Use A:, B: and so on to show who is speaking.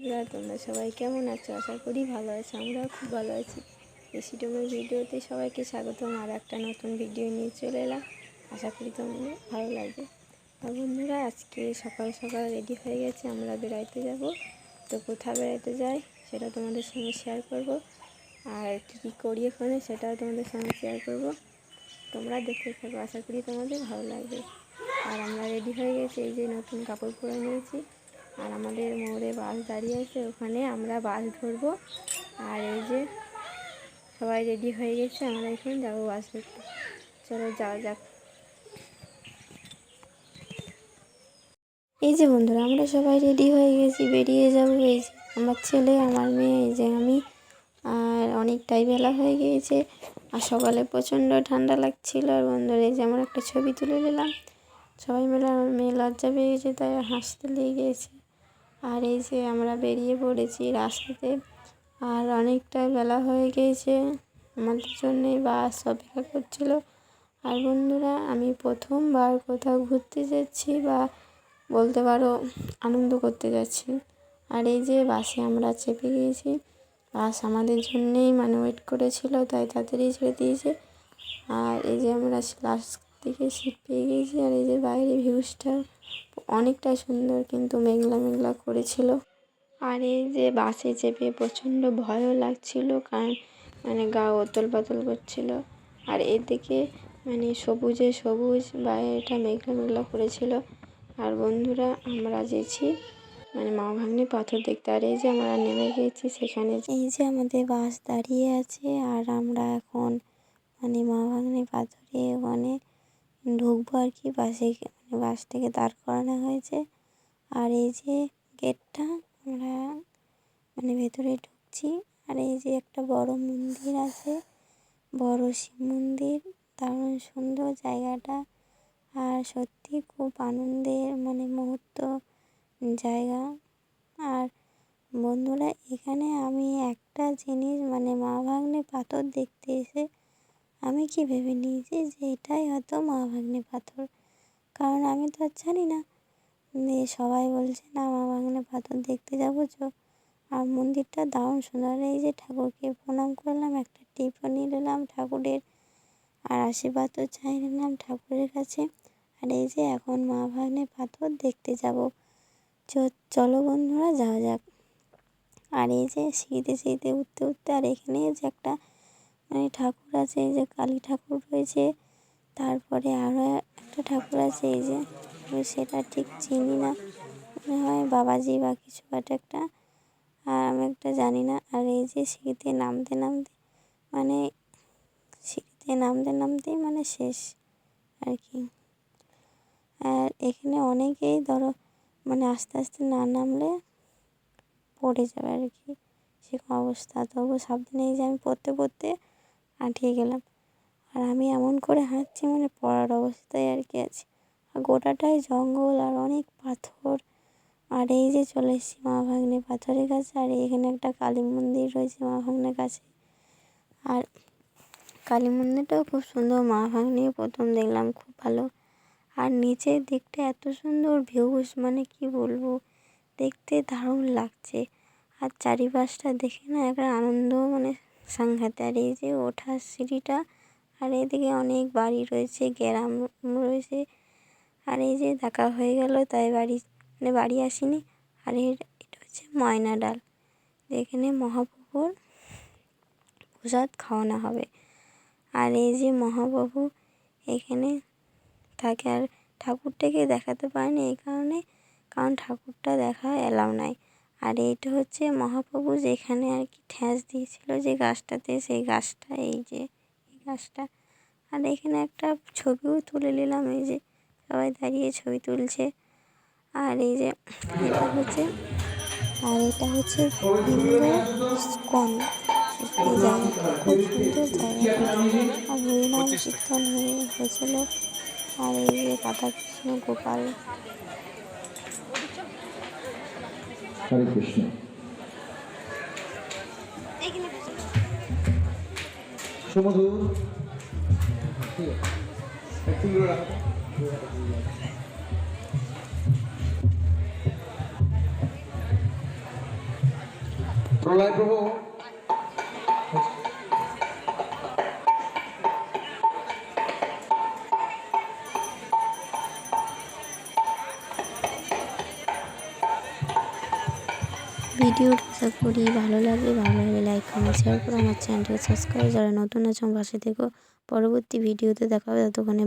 A: বন্ধুরা, তোমরা সবাই কেমন আছো? আশা করি ভালো আছো। আমরাও খুব ভালো আছি। রেসিডমের ভিডিওতে সবাইকে স্বাগতম। আর একটা নতুন ভিডিও নিয়ে চলে এলাম। আশা করি তোমাদের ভালো লাগবে। আর বন্ধুরা, আজকে সকাল সকাল রেডি হয়ে গেছে, আমরা বেড়াইতে যাব। তো কোথায় বেড়াইতে যাই সেটা তোমাদের সঙ্গে শেয়ার করব। আর কী করি ওখানে সেটাও তোমাদের সঙ্গে শেয়ার করব। তোমরা দেখতে থাকো, আশা করি তোমাদের ভালো লাগবে। আর আমরা রেডি হয়ে গেছি, এই যে নতুন কাপড় পরে নিয়েছি। আর আমাদের মোড়ে বাস দাঁড়িয়ে আছে, ওখানে আমরা বাস ধরবো। আর এই যে সবাই রেডি হয়ে গেছে, আমরা এখন যাবো বাস ধরতে। চলো যাওয়া যাক। এই যে বন্ধুরা, আমরা সবাই রেডি হয়ে গেছি, বেরিয়ে যাবো। এই যে আমার ছেলে, আমার মেয়ে, এই যে আমি। আর অনেকটাই বেলা হয়ে গিয়েছে, আর সকালে প্রচণ্ড ঠান্ডা লাগছিল। আর বন্ধুরা, এই যে আমার একটা ছবি তুলে নিলাম সবাই মিলে। আমার মেয়ে লজ্জা পেয়ে গেছে, তাই হাসতে লেগে গেছে। আর এই যে আমরা বেরিয়ে পড়েছি রাস্তাতে। আর অনেকটাই বেলা হয়ে গিয়েছে, আমাদের জন্যে বাস অপেক্ষা করছিল। আর বন্ধুরা, আমি প্রথমবার কোথাও ঘুরতে যাচ্ছি, বা বলতে পারো আনন্দ করতে যাচ্ছি। আর এই যে বাসে আমরা চেপে গিয়েছি। বাস আমাদের জন্যেই ওয়েট করেছিল, তাই তাড়াতাড়ি ছেড়ে দিয়েছে। আর এই যে আমরা লাস্ট দিকে সিট পেয়ে গিয়েছি। আর এই যে বাইরে ভিউজটা অনেকটা সুন্দর, কিন্তু মেঘলা মেঘলা করেছিল। আর এই যে বাসে চেপে প্রচণ্ড ভয়ও লাগছিল, কারণ গা ওতল পাতল করছিল। আর এদিকে সবুজে সবুজ, বাইরেটা মেঘলা মেঘলা করেছিল। আর বন্ধুরা, আমরা যেছি মা ভাগ্নে পাথর দেখতে। আর এই যে আমরা নেমে গিয়েছি সেখানে। এই যে আমাদের বাস দাঁড়িয়ে আছে, আর আমরা এখন মা ভাগ্নে পাথরে ওখানে ঢুকবো আর কি। বাস থেকে দাঁড় করানো হয়েছে। আর এই যে গেটটা, আমরা ভেতরে ঢুকছি। আর এই যে একটা বড় মন্দির আছে, বড় শিব মন্দির, দারুণ সুন্দর জায়গাটা। আর সত্যি খুব আনন্দের মুহূর্ত জায়গা। আর বন্ধুরা, এখানে আমি একটা জিনিস মা ভাগ্নে পাথর দেখতে এসে আমি কি ভেবে নিয়েছি যে এটাই হয়তো মা ভাগ্নে পাথর, কারণ আমি তো আর জানি না। সবাই বলছে না মা ভাগ্নে পাথর দেখতে যাবো চো। আর মন্দিরটা দারুণ সুন্দর। এই যে ঠাকুরকে প্রণাম করলাম, একটা টিপও নিয়ে নিলাম ঠাকুরের, আর আশীর্বাদও চাই নিলাম ঠাকুরের কাছে। আর এই যে এখন মা ভাগ্নে পাথর দেখতে যাব। চলো বন্ধুরা, যাওয়া যাক। আর এই যে সিঁড়িতে উঠতে উঠতে, আর এখানে যে একটা ঠাকুর আছে, এই যে কালী ঠাকুর রয়েছে। তারপরে আরও একটা ঠাকুর আছে, এই যে সেটা ঠিক চিনি না, মনে হয় বাবাজি বা কিছু একটা। আর আমি একটা জানি না। আর এই যে সিঁড়িতে নামতে নামতেই শেষ আর কি। আর এখানে অনেকেই ধরো আস্তে আস্তে না নামলে পড়ে যাবে আর কি, সেরকম অবস্থা। তবু সাবধানে, এই যে আমি পড়তে আটকে গেলাম। আর আমি এমন করে হাঁটছি পড়ার অবস্থায় আর কি আছি। আর গোটাটাই জঙ্গল আর অনেক পাথর। আর এই যে চলে এসেছি মা ভাগ্নে পাথরের কাছে। আর এখানে একটা কালী মন্দির রয়েছে মা ভাগ্নের কাছে। আর কালী মন্দিরটাও খুব সুন্দর, মা ভাগ্নেও প্রথম দেখলাম, খুব ভালো। আর নিচের দিকটা এত সুন্দর ভিউজ, কি বলবো, দেখতে দারুণ লাগছে। আর চারিপাশটা দেখে না একটা আনন্দ সাংঘাতে। আর এই যে ওঠার সিঁড়িটা, আর এদিকে অনেক বাড়ি রয়েছে, গ্রাম রয়েছে। আর এই যে দেখা হয়ে গেল, তাই বাড়ি আসিনি। আর এটা হচ্ছে ময়না ডাল, যেখানে মহাপ্রভুর প্রসাদ খাওয়ানো হবে। আর এই যে মহাপ্রভু এখানে থাকে। আর ঠাকুরটাকে দেখাতে পারিনি এই কারণ ঠাকুরটা দেখা এলাও নাই। আর এইটা হচ্ছে মহাপ্রভু যেখানে আর কি ঠ্যাঁস দিয়েছিল যে গাছটাতে, সেই গাছটা, এই যে এই গাছটা। আর এখানে একটা ছবিও তুলে নিলাম, এই যে সবাই দাঁড়িয়ে ছবি তুলছে। আর এই যে এটা হচ্ছে হিন্দু ইস্কন, এই জায়গাটা খুব সুন্দর জায়গাটা। আর হরিনাম কীর্তন হয়েছিল। আর এই যে রাধাকৃষ্ণ গোপাল।
B: হরে কৃষ্ণ। সুমধুর প্রলয় প্রভু
A: ভিডিওটা আশা করি ভালো লাগলে লাইক কমেন্ট শেয়ার করে আমার চ্যানেলটাকে সাবস্ক্রাইব, যারা নতুন আছো পাশে থেকো। পরবর্তী ভিডিওতে দেখা হবে, ততক্ষণে